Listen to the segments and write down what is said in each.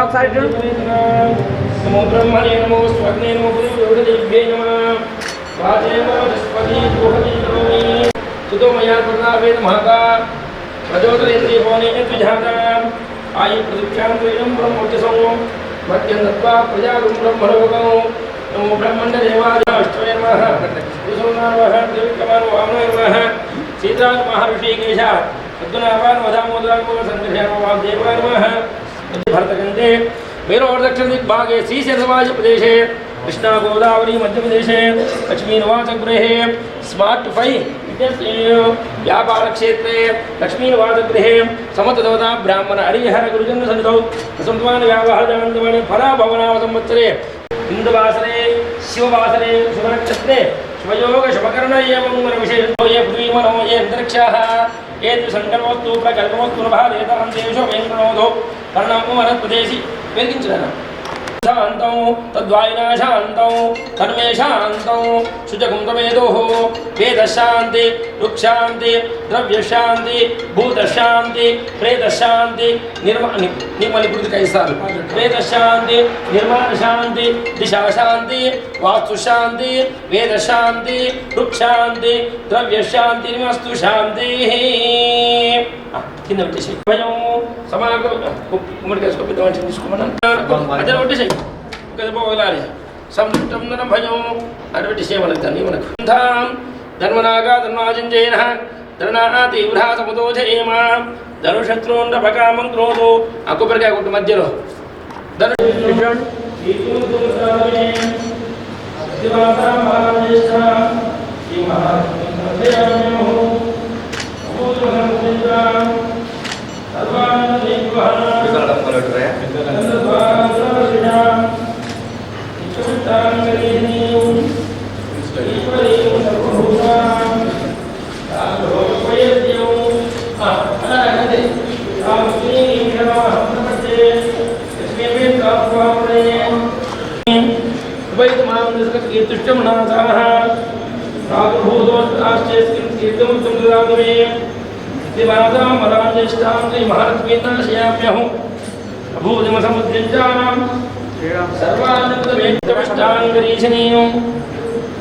ఒకసారి నమో బ్రహ్మణే నమో స్వర్ణే నమో గురుదేవ్యే నమః వాచే వనస్పతి గృహతి నమోమి సుతో మయా కృతావేద మహతా ప్రచోదయంతి భవనే ద్విజాతా ఆయు ప్రతిక్షాంతేయం బ్రహ్మోచ్చసం మధ్యం దత్వా ప్రజాగం బ్రహ్మలోకం నమో బ్రహ్మణ్య దేవాయ విష్ణవే నమః విష్ణునామః త్రివిక్రమాన్ వామనే నమః సీతాన్ మహర్షికేశ పద్మనాభాన్ వదామోదరాన్ సంకర్షయాన్ దేవాన్ నమః భరతఖండే మేరోర్ దక్షిణ దిగ్భాగే శ్రీశైలవాయ ప్రదేశే కృష్ణా గోదావరి మధ్యప్రదేశే లక్ష్మీనివాసగృహే స్మార్ట్ 5 వ్యాపార క్షేత్రే లక్ష్మీనివాసగృహే సమతదేవతా బ్రాహ్మణ హరిహర గురుజన సన్నిధౌ ప్రసంతమాన వ్యావహారజానందమణి ఫలాభవనామ సంవత్సరే ఇందువాసరే శివవాసరే శుభనక్షత్రే శుభయోగ శుభకరణ ఏమంగళ విశేషో ఏ పృథ్వీమనో ఏ అంతరిక్షాః ఏ సంకల్పవస్తు ప్రకల్పవస్తు నభాదేతాం దేశో వేంకణోదో కర్ణము వనస్పదేశి వెలిగించడం శాంతం తద్వాయునాశాంతం కర్మేశాంతం శుచకుంతమేదో వేదశాంతి రుక్షాంతి ద్రవ్యశాంతి భూతశాంతి ప్రేతశాంతి నిర్మలిపుడికి కైసారు ప్రేతశాంతి నిర్మాణశాంతి దిశాశాంతి వాస్తుశాంతి వేదశాంతి రుక్షాంతి ద్రవ్యశాంతి నిమస్తు శాంతి కింద పెట్టేసి భయం సమాగం గుమ్మడికాయ స్కొప్పిద్దామని తీసుకోమన్నాను అదే పెట్టేసి కదా పోగలాలి సంతృప్తం భయం అది పెట్టేసేమనకు దాన్ని మనకు ధర్మనాగా ధర్మాజంజయన ధర్నా తీవ్రా సముదోజయేమ ధనుశత్రుండపకామం క్రోధు ఆ కొబ్బరికాయ కొట్టు మధ్యలో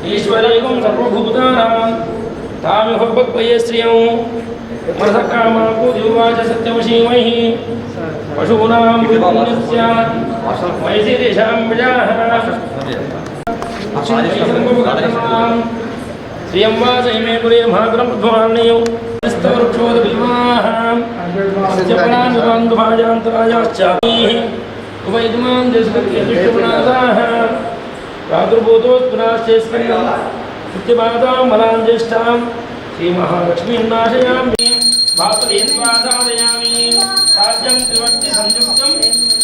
ఈశ్వరేకం సర్వభూతానాం తామిహోపక్వయే శ్రియం మనసకామాకు దివాచ సత్యమశీమహి పశూనాం వయసి దేశాం శ్రియం వాసైమే పురే మహాగ్రం ధ్వానీయం మలాంజ్యేష్టాం శ్రీమహాలక్ష్మీర్నాశయామి భాతలేన్వాదారయామి సాధ్యం త్రివర్తి సంయుక్తం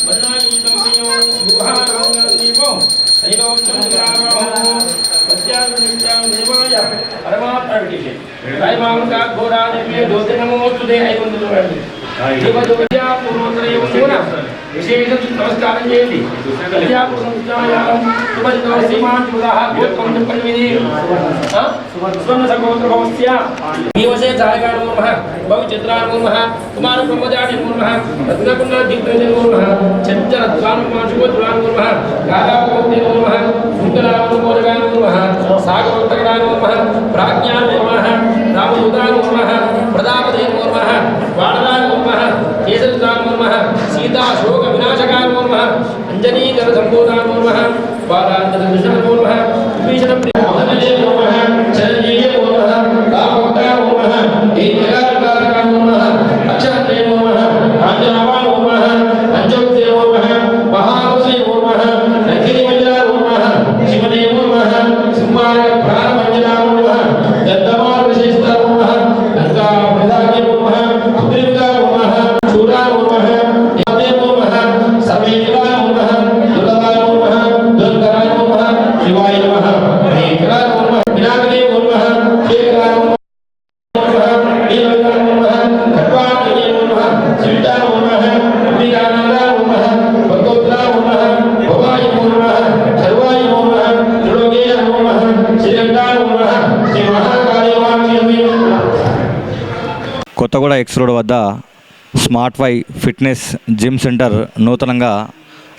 వదనాయుతం దీపం శైలోక్తం దేవాయ పరమాత్మ ఘోరాదే విశేష నమస్కారం చేయండి భవిచిత్రాన్మూర్మ కుమార బ్రహ్మచారిమూర్మ రత్నకుండీర్మ చంచరత్వాన్మూర్మ కాలాపూర్మ శృంఖలామూర్మ సాగరోత్తరాన్మూర్మ ప్రాజ్ఞాన్మూర్మ రామదూతాన్మూర్మ ప్రతాపదేన్మూర్మ వాడరాన్మూర్మ కేసరితాన్మూర్మ సీతాశోక వినాశకాన్మూర్మ అంజనీకర సంబోధాన్మూర్మ బాలాంతరదృశాన్మూర్మ విభీషణ ప్రియమూర్మ చరణీయమూర్మ రామభక్తాన్మూర్మ ఏకకారకాన్మూర్మ అక్షరత్రేమూర్మ రాజరావాన్మూర్మ పంచోక్తేమూర్మ మహాశ్రీమూర్మ నంకినిమంజరాన్మూర్మ శివనేమూర్మ సింహార ప్రాణమంజనాన్మూర్మ దత్తమార్ విశేషతాన్మూర్మ గంగా ప్రధాన్యమూర్మ పుత్రికాన్మూర్మ చూరాన్మూర్మ యాదేమూర్మ సర్వేంద్రాన్మూర్మ దుర్గాన్మూర్మ దుర్గరాన్మూర్మ శివాయ నమః హరేకరాన్మూర్మ వినాయకదేమూర్మ శేఖరాన్మూర్మ నీలకంఠాన్మూర్మ ఖట్వాన్మూర్మ శివితాన్మూర్మ అంబికానందాన్మూర్మ భగవద్రాన్మూర్మ భవాయమూర్మ సర్వాయమూర్మ త్రిలోకేయమూర్మ శ్రీలంకాన్మూర్మ శ్రీ మహాకాళీవాక్యమే. కొత్తగూడ ఎక్స్ రోడ్ వద్ద స్మార్ట్ 5 ఫిట్నెస్ జిమ్ సెంటర్ నూతనంగా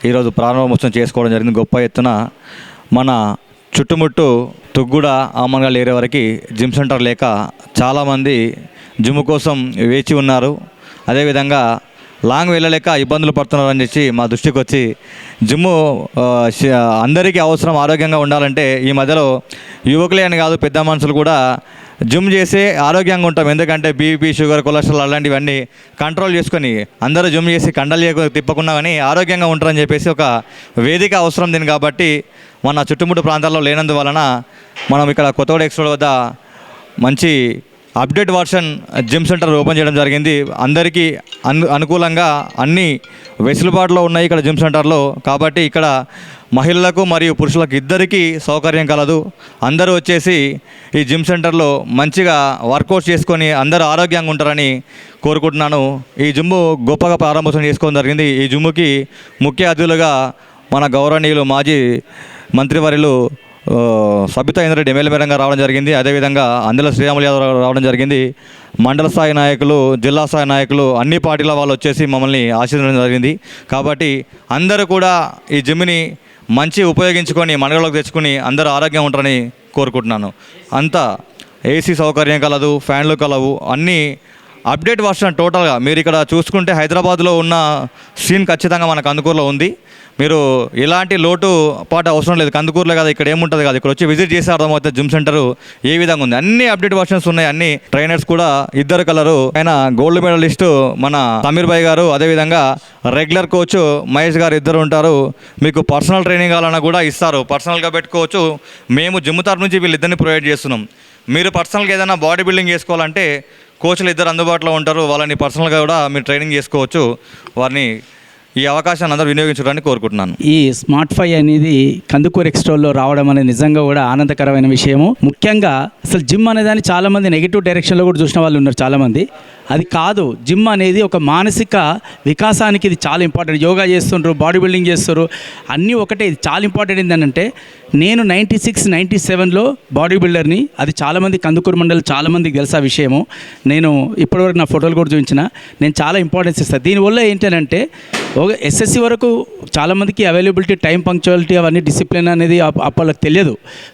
ఈరోజు ప్రారంభోత్సవం చేసుకోవడం జరిగింది. గొప్ప ఎత్తున మన చుట్టుముట్టు తుగ్గూడ ఆమన్గల్ ఏరియా వరకు జిమ్ సెంటర్ లేక చాలామంది జిమ్ కోసం వేచి ఉన్నారు. అదేవిధంగా లాంగ్ వెళ్ళలేక ఇబ్బందులు పడుతున్నారని చెప్పి మా దృష్టికి వచ్చి జిమ్ అందరికీ అవసరం, ఆరోగ్యంగా ఉండాలంటే ఈ మధ్యలో యువకులే అని కాదు పెద్ద మనుషులు కూడా జిమ్ చేసి ఆరోగ్యంగా ఉంటాం. ఎందుకంటే బీపీ, షుగర్, కొలెస్ట్రాల్ అలాంటివన్నీ కంట్రోల్ చేసుకొని అందరూ జిమ్ చేసి కండలు తిప్పకుండా కానీ ఆరోగ్యంగా ఉంటారని చెప్పేసి ఒక వేదిక అవసరం దీని. కాబట్టి మన చుట్టుముట్టు ప్రాంతాల్లో లేనందువలన మనం ఇక్కడ కొత్తగూడ ఎక్స్‌రోడ్ వద్ద మంచి update version gym centre open చేయడం జరిగింది. అందరికీ అనుకూలంగా అన్ని వెసులుబాటులో ఉన్నాయి ఇక్కడ జిమ్ సెంటర్లో. కాబట్టి ఇక్కడ మహిళలకు మరియు పురుషులకు ఇద్దరికీ సౌకర్యం కలదు. అందరూ వచ్చేసి ఈ జిమ్ సెంటర్లో మంచిగా వర్కౌట్ చేసుకొని అందరూ ఆరోగ్యంగా ఉంటారని కోరుకుంటున్నాను. ఈ జిమ్ గొప్పగా ప్రారంభోత్సవం చేసుకోవడం జరిగింది. ఈ జిమ్కి ముఖ్య అతిథులుగా మన గౌరవనీయులు మాజీ మంత్రివర్యులు సబితా ఇంద్రెడ్డి ఎమ్మెల్యే మేరంగా రావడం జరిగింది. అదేవిధంగా అందెల శ్రీరాములు యాదవ్ రావడం జరిగింది. మండల స్థాయి నాయకులు, జిల్లా స్థాయి నాయకులు, అన్ని పార్టీల వాళ్ళు వచ్చేసి మమ్మల్ని ఆశీర్వదించడం జరిగింది. కాబట్టి అందరూ కూడా ఈ జిమ్ని మంచి ఉపయోగించుకొని మనగడలోకి తెచ్చుకొని అందరూ ఆరోగ్యంగా ఉంటారని కోరుకుంటున్నాను. అంతా ఏసీ సౌకర్యం కలదు, ఫ్యాన్లు కలవు, అన్నీ అప్డేట్ వర్షన్ టోటల్గా. మీరు ఇక్కడ చూసుకుంటే హైదరాబాద్లో ఉన్న సీన్ ఖచ్చితంగా మన కందుకూరులో ఉంది. మీరు ఎలాంటి లోటు పాటు అవసరం లేదు. కందుకూరులో కదా, ఇక్కడ ఏముంటుంది కదా, ఇక్కడ వచ్చి విజిట్ చేసి అర్థమవుతుంది జిమ్ సెంటర్ ఏ విధంగా ఉంది. అన్ని అప్డేట్ వర్షన్స్ ఉన్నాయి. అన్ని ట్రైనర్స్ కూడా ఇద్దరు కలరు. ఆయన గోల్డ్ మెడలిస్టు మన సమీర్ భాయ్ గారు, అదేవిధంగా రెగ్యులర్ కోచ్ మహేష్ గారు ఇద్దరు ఉంటారు. మీకు పర్సనల్ ట్రైనింగ్ కావాలన్నా కూడా ఇస్తారు, పర్సనల్గా పెట్టుకోవచ్చు. మేము జిమ్ తరఫు నుంచి వీళ్ళిద్దరిని ప్రొవైడ్ చేస్తున్నాం. మీరు పర్సనల్గా ఏదైనా బాడీ బిల్డింగ్ చేసుకోవాలంటే కోచ్లు ఇద్దరు అందుబాటులో ఉంటారు. వాళ్ళని పర్సనల్గా కూడా మీరు ట్రైనింగ్ చేసుకోవచ్చు. వారిని ఈ అవకాశాన్ని అందరూ వినియోగించడానికి కోరుకుంటున్నాను. ఈ స్మార్ట్ 5 అనేది కందుకూరు ఎక్స్‌రోడ్లో రావడం అనేది నిజంగా కూడా ఆనందకరమైన విషయము. ముఖ్యంగా అసలు జిమ్ అనేదాన్ని చాలామంది నెగిటివ్ డైరెక్షన్లో కూడా చూసిన వాళ్ళు ఉన్నారు చాలామంది. అది కాదు, జిమ్ అనేది ఒక మానసిక వికాసానికి ఇది చాలా ఇంపార్టెంట్. యోగా చేస్తుండ్రు, బాడీ బిల్డింగ్ చేస్తారు, అన్నీ ఒకటే. ఇది చాలా ఇంపార్టెంట్. ఏంటంటే నేను 96, 97లో బాడీ బిల్డర్ని. అది చాలామంది కందుకూరు మండలి చాలామందికి తెలుసు ఆ విషయము. నేను ఇప్పటివరకు నా ఫోటోలు కూడా చూపించిన. నేను చాలా ఇంపార్టెన్స్ ఇస్తాను. దీనివల్ల ఏంటంటే ఎస్ఎస్సి వరకు చాలామందికి అవైలబిలిటీ, టైం, పంక్చువాలిటీ అవన్నీ డిసిప్లిన్ అనేది అప్పటికి తెలియదు.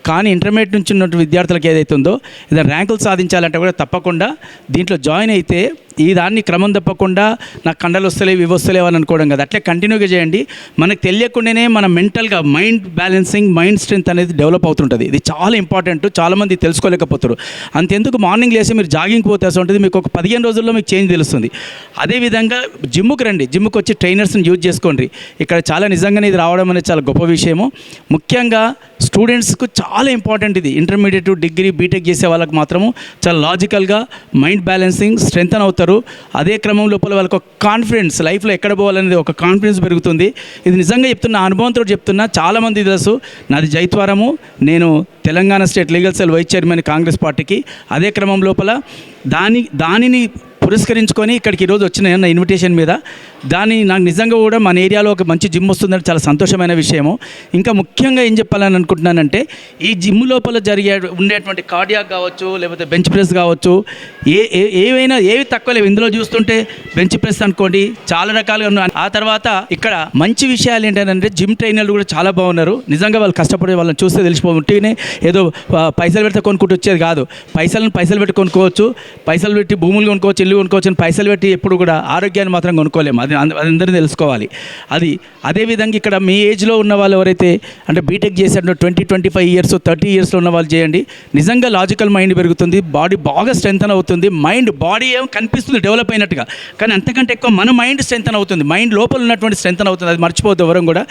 కానీ ఇంటర్మీడియట్ నుంచి ఉన్న విద్యార్థులకు ఏదైతే ఉందో ఏదైనా ర్యాంకులు సాధించాలంటే కూడా తప్పకుండా దీంట్లో జాయిన్ అయితే ఈ దాన్ని క్రమం తప్పకుండా నాకు కండలు వస్తలేవు, ఇవి వస్తలేవు అని అనుకోవడం కదా, అట్లే కంటిన్యూగా చేయండి. మనకు తెలియకుండానే మన మెంటల్గా మైండ్ బ్యాలెన్సింగ్, మైండ్ స్ట్రెంత్ అనేది డెవలప్ అవుతుంటుంది. ఇది చాలా ఇంపార్టెంట్. చాలామంది తెలుసుకోలేకపోతారు. అంతెందుకు మార్నింగ్ లేసి మీరు జాగింగ్ పోతే ఉంటుంది, మీకు ఒక 15 రోజుల్లో మీకు చేంజ్ తెలుస్తుంది. అదేవిధంగా జిమ్ముకి రండి, జిమ్ముకి వచ్చి ట్రైనర్స్ని యూజ్ చేసుకోండి. ఇక్కడ చాలా నిజంగానే ఇది రావడం అనేది చాలా గొప్ప విషయము. ముఖ్యంగా స్టూడెంట్స్కు చాలా ఇంపార్టెంట్ ఇది. ఇంటర్మీడియట్, డిగ్రీ, బీటెక్ చేసే వాళ్ళకి మాత్రము చాలా లాజికల్గా మైండ్ బ్యాలెన్సింగ్, స్ట్రెంగ్తన్ అవుతారు. అదే క్రమం లోపల వాళ్ళకి ఒక కాన్ఫిడెన్స్, లైఫ్లో ఎక్కడ పోవాలనేది ఒక కాన్ఫిడెన్స్ పెరుగుతుంది. ఇది నిజంగా చెప్తున్నా, అనుభవంతో చెప్తున్నా. చాలామంది తెలుసు, నాది జైత్వారము, నేను Telangana state legal cell vice chairman Congress పార్టీకి. అదే క్రమం లోపల దానిని పురస్కరించుకొని ఇక్కడికి ఈరోజు వచ్చిన నా ఇన్విటేషన్ మీద నాకు నిజంగా కూడా మన ఏరియాలో ఒక మంచి జిమ్ వస్తుందని చాలా సంతోషమైన విషయము. ఇంకా ముఖ్యంగా ఏం చెప్పాలని అనుకుంటున్నానంటే ఈ జిమ్ లోపల ఉండేటువంటి కార్డియాక్ కావచ్చు, లేకపోతే బెంచ్ ప్రెస్ కావచ్చు, ఏవి తక్కువ లేవు. ఇందులో చూస్తుంటే బెంచ్ ప్రెస్ అనుకోండి చాలా రకాలుగా ఉన్నాయి. ఆ తర్వాత ఇక్కడ మంచి విషయాలు ఏంటంటే జిమ్ ట్రైనర్లు కూడా చాలా బాగున్నారు. నిజంగా వాళ్ళు కష్టపడే వాళ్ళని చూస్తే తెలిసిపోతుంటేనే ఏదో పైసలు పెడితే కొనుక్కుంటూ వచ్చేది కాదు. పైసలు పెట్టి కొనుక్కోవచ్చు, పైసలు పెట్టి భూములు కొనుక్కోవచ్చు, ఇల్లు కొనుక్కోవచ్చు. పైసలు పెట్టి ఎప్పుడు కూడా ఆరోగ్యాన్ని మాత్రం కొనుక్కోలేము. అది అందరినీ తెలుసుకోవాలి. అదేవిధంగా ఇక్కడ మీ ఏజ్లో ఉన్న వాళ్ళు ఎవరైతే అంటే బీటెక్ చేసేటప్పుడు 20-25 ఇయర్స్, 30 ఇయర్స్లో ఉన్న వాళ్ళు చేయండి. నిజంగా లాజికల్ మైండ్ పెరుగుతుంది, బాడీ బాగా స్ట్రెంగ్తన్ అవుతుంది. బాడీ ఏం కనిపిస్తుంది డెవలప్ అయినట్టుగా, కానీ అంతకంటే ఎక్కువ మన మైండ్ స్ట్రెంగ్తన్ అవుతుంది. మైండ్ లోపల ఉన్నటువంటి స్ట్రెంగ్తన్ అవుతుంది. అది మర్చిపోద్దు ఎవరం కూడా.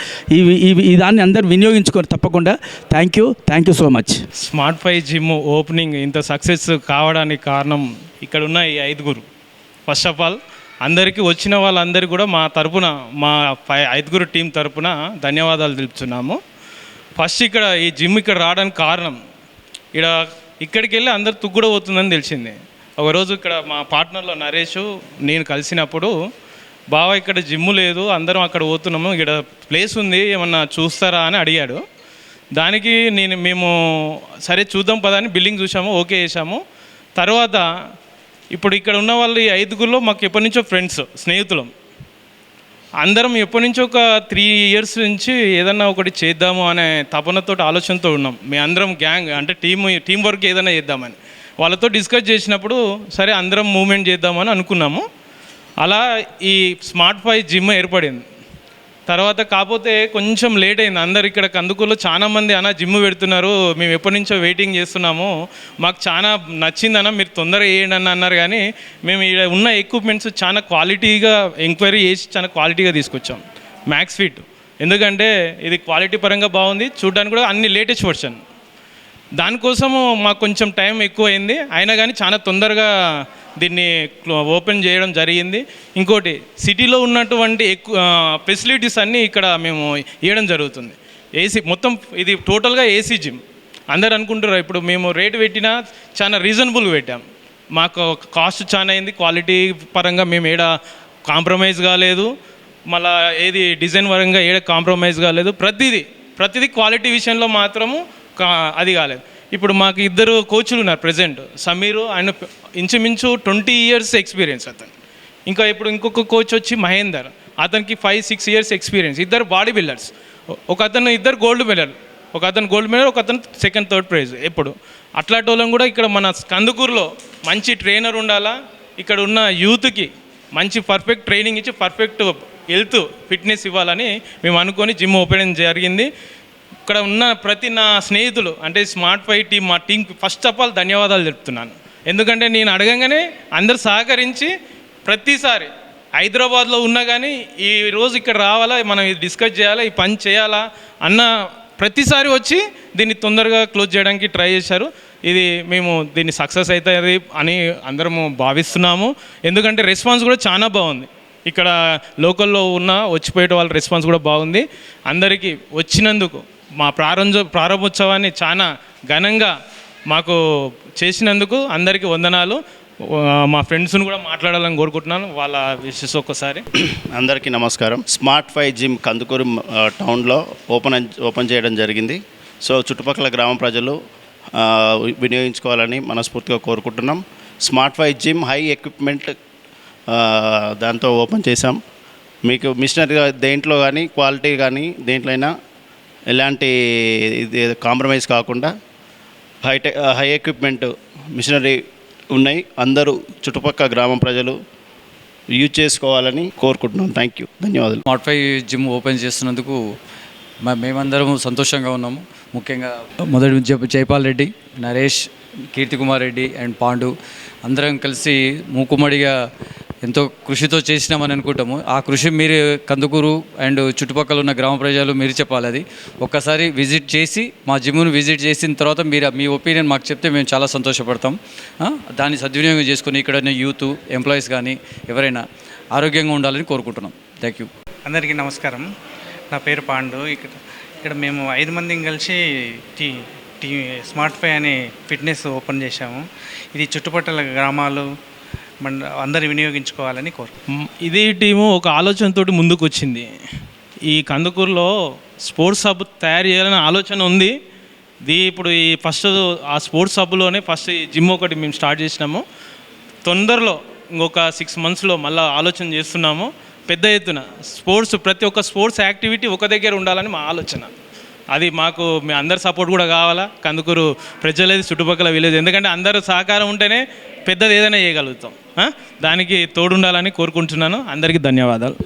ఈ దాన్ని అందరూ వినియోగించుకొని తప్పకుండా. Thank you so much. Smart 5 gym opening ఇంత సక్సెస్ కావడానికి కారణం ఇక్కడ ఉన్న ఈ 5గురు. ఫస్ట్ ఆఫ్ ఆల్ అందరికీ వచ్చిన వాళ్ళందరికీ కూడా మా తరపున, మా 5గురు టీం తరపున ధన్యవాదాలు తెలుపుతున్నాము. ఫస్ట్ ఇక్కడ ఈ జిమ్ ఇక్కడ రావడానికి కారణం, ఇక్కడికి వెళ్ళి అందరు తుగ్గుడ పోతుందని తెలిసింది. ఒకరోజు ఇక్కడ మా పార్ట్నర్లో నరేష్, నేను కలిసినప్పుడు, బావ ఇక్కడ జిమ్ లేదు, అందరం అక్కడ పోతున్నాము, ఇక్కడ ప్లేస్ ఉంది, ఏమన్నా చూస్తారా అని అడిగాడు. దానికి మేము సరే చూద్దాం పదా అని బిల్డింగ్ చూసాము, ఓకే చేసాము. తర్వాత ఇప్పుడు ఇక్కడ ఉన్న వాళ్ళు ఈ 5గురులో మాకు ఎప్పటి నుంచో ఫ్రెండ్స్, స్నేహితులం. అందరం ఎప్పటి నుంచో ఒక 3 ఇయర్స్ నుంచి ఏదన్నా ఒకటి చేద్దాము అనే తపనతో ఆలోచనతో ఉన్నాం. మీ అందరం గ్యాంగ్ అంటే టీం వర్క్ ఏదైనా చేద్దామని వాళ్ళతో డిస్కస్ చేసినప్పుడు సరే అందరం మూవ్మెంట్ చేద్దామని అనుకున్నాము. అలా ఈ స్మార్ట్ 5 జిమ్ ఏర్పడింది. తర్వాత కాకపోతే కొంచెం లేట్ అయింది. అందరు ఇక్కడ కందుకూరులో చాలామంది అన్న జిమ్ పెడుతున్నారు, మేము ఎప్పటి నుంచో వెయిటింగ్ చేస్తున్నాము, మాకు చాలా నచ్చిందన్న, మీరు తొందరగా వేయండి అని అన్నారు. కానీ మేము ఇక్కడ ఉన్న ఎక్విప్మెంట్స్ చాలా క్వాలిటీగా ఎంక్వైరీ చేసి చాలా క్వాలిటీగా తీసుకొచ్చాం. మ్యాక్స్ ఫిట్ ఎందుకంటే ఇది క్వాలిటీ పరంగా బాగుంది, చూడడానికి కూడా అన్ని లేటెస్ట్ వర్షన్. దానికోసము మాకు కొంచెం టైం ఎక్కువ అయింది, అయినా కానీ చాలా తొందరగా దీన్ని ఓపెన్ చేయడం జరిగింది. ఇంకోటి సిటీలో ఉన్నటువంటి ఎక్కువ ఫెసిలిటీస్ అన్నీ ఇక్కడ మేము ఇవ్వడం జరుగుతుంది. ఏసీ మొత్తం ఇది టోటల్గా ఏసీ జిమ్. అందరు అనుకుంటారు ఇప్పుడు మేము రేటు పెట్టినా చాలా రీజనబుల్గా పెట్టాం. మాకు కాస్ట్ చాలా అయింది, క్వాలిటీ పరంగా మేము ఏడ కాంప్రమైజ్ కాలేదు, మళ్ళీ ఏది డిజైన్ పరంగా ఏడ కాంప్రమైజ్ కాలేదు. ప్రతిదీ క్వాలిటీ విషయంలో మాత్రము అది కాలేదు. ఇప్పుడు మాకు 2 కోచ్లు ఉన్నారు ప్రజెంట్. సమీరు ఆయన ఇంచుమించు 20 ఇయర్స్ ఎక్స్పీరియన్స్ అతను. ఇంకా ఇప్పుడు ఇంకొక కోచ్ వచ్చి మహేందర్, అతనికి 5-6 ఇయర్స్ ఎక్స్పీరియన్స్. 2 బాడీ బిల్డర్స్, ఒక అతను 2 గోల్డ్ మెడల్, ఒక అతను సెకండ్ థర్డ్ ప్రైజ్. ఎప్పుడు అట్లాంటి వాళ్ళని కూడా ఇక్కడ మన కందుకూరులో మంచి ట్రైనర్ ఉండాలా, ఇక్కడ ఉన్న యూత్కి మంచి పర్ఫెక్ట్ ట్రైనింగ్ ఇచ్చి పర్ఫెక్ట్ హెల్త్ ఫిట్నెస్ ఇవ్వాలని మేము అనుకొని జిమ్ ఓపెన్ జరిగింది. ఇక్కడ ఉన్న ప్రతి నా స్నేహితులు అంటే స్మార్ట్ 5 టీం, మా టీంకి ఫస్ట్ ఆఫ్ ఆల్ ధన్యవాదాలు చెప్తున్నాను. ఎందుకంటే నేను అడగంగానే అందరు సహకరించి ప్రతిసారి హైదరాబాద్లో ఉన్నా కానీ ఈరోజు ఇక్కడ రావాలా, మనం ఇది డిస్కస్ చేయాలా, ఈ పని చేయాలా అన్న ప్రతిసారి వచ్చి దీన్ని తొందరగా క్లోజ్ చేయడానికి ట్రై చేశారు. ఇది మేము దీన్ని సక్సెస్ అవుతుంది అని అందరము భావిస్తున్నాము. ఎందుకంటే రెస్పాన్స్ కూడా చాలా బాగుంది. ఇక్కడ లోకల్లో ఉన్న వచ్చిపోయే వాళ్ళ రెస్పాన్స్ కూడా బాగుంది. అందరికీ వచ్చినందుకు మా ప్రారంభోత్సవాన్ని చాలా ఘనంగా మాకు చేసినందుకు అందరికీ వందనాలు. మా ఫ్రెండ్స్ని కూడా మాట్లాడాలని కోరుకుంటున్నాను, వాళ్ళ విషెస్ ఒక్కసారి. అందరికీ నమస్కారం. స్మార్ట్ 5 జిమ్ కందుకూరు టౌన్లో ఓపెన్ చేయడం జరిగింది. సో చుట్టుపక్కల గ్రామ ప్రజలు వినియోగించుకోవాలని మనస్ఫూర్తిగా కోరుకుంటున్నాం. స్మార్ట్ 5 జిమ్ హై ఎక్విప్మెంట్ దాంతో ఓపెన్ చేసాం. మీకు మిషనరీగా దేంట్లో కానీ క్వాలిటీ కానీ దేంట్లో అయినా ఎలాంటి కాంప్రమైజ్ కాకుండా హై ఎక్విప్మెంట్ మిషనరీ ఉన్నాయి. అందరూ చుట్టుపక్కల గ్రామం ప్రజలు యూజ్ చేసుకోవాలని కోరుకుంటున్నాం. థ్యాంక్ యూ, ధన్యవాదాలు. స్మార్ట్ 5 జిమ్ ఓపెన్ చేస్తున్నందుకు మేమందరము సంతోషంగా ఉన్నాము. ముఖ్యంగా మొదటి జైపాల్ రెడ్డి, నరేష్, కీర్తికుమార్ రెడ్డి అండ్ పాండు అందరం కలిసి మూకుమ్మడిగా ఎంతో కృషితో చేసినామని అనుకుంటాము. ఆ కృషి మీరు కందుకూరు అండ్ చుట్టుపక్కల ఉన్న గ్రామ ప్రజలు మీరు చెప్పాలి. అది ఒక్కసారి విజిట్ చేసి మా జిమ్ను విజిట్ చేసిన తర్వాత మీరు మీ ఒపీనియన్ మాకు చెప్తే మేము చాలా సంతోషపడతాం. దాన్ని సద్వినియోగం చేసుకుని ఇక్కడ యూత్ ఎంప్లాయీస్ కానీ ఎవరైనా ఆరోగ్యంగా ఉండాలని కోరుకుంటున్నాం. Thank you. అందరికీ నమస్కారం. నా పేరు పాండు. ఇక్కడ మేము 5 మందిని కలిసి స్మార్ట్ 5 అనే ఫిట్నెస్ ఓపెన్ చేశాము. ఇది చుట్టుపక్కల గ్రామాలు అందరు వినియోగించుకోవాలని ఇది టీము ఒక ఆలోచనతో ముందుకు వచ్చింది. ఈ కందుకూరులో స్పోర్ట్స్ హబ్ తయారు చేయాలనే ఆలోచన ఉంది. ఇప్పుడు ఈ ఫస్ట్ ఆ స్పోర్ట్స్ హబ్లోనే ఫస్ట్ ఈ జిమ్ ఒకటి మేము స్టార్ట్ చేసినాము. తొందరలో ఇంకొక 6 మంత్స్లో మళ్ళీ ఆలోచన చేస్తున్నాము. పెద్ద ఎత్తున ప్రతి ఒక్క స్పోర్ట్స్ యాక్టివిటీ ఒక దగ్గర ఉండాలని మా ఆలోచన. అది మాకు మీ అందరి సపోర్ట్ కూడా కావాలా, కందుకూరు ప్రజలది చుట్టుపక్కల విలేజ్. ఎందుకంటే అందరూ సహకారం ఉంటేనే పెద్దది ఏదైనా చేయగలుగుతాం. దానికి తోడుండాలని కోరుకుంటున్నాను. అందరికీ ధన్యవాదాలు.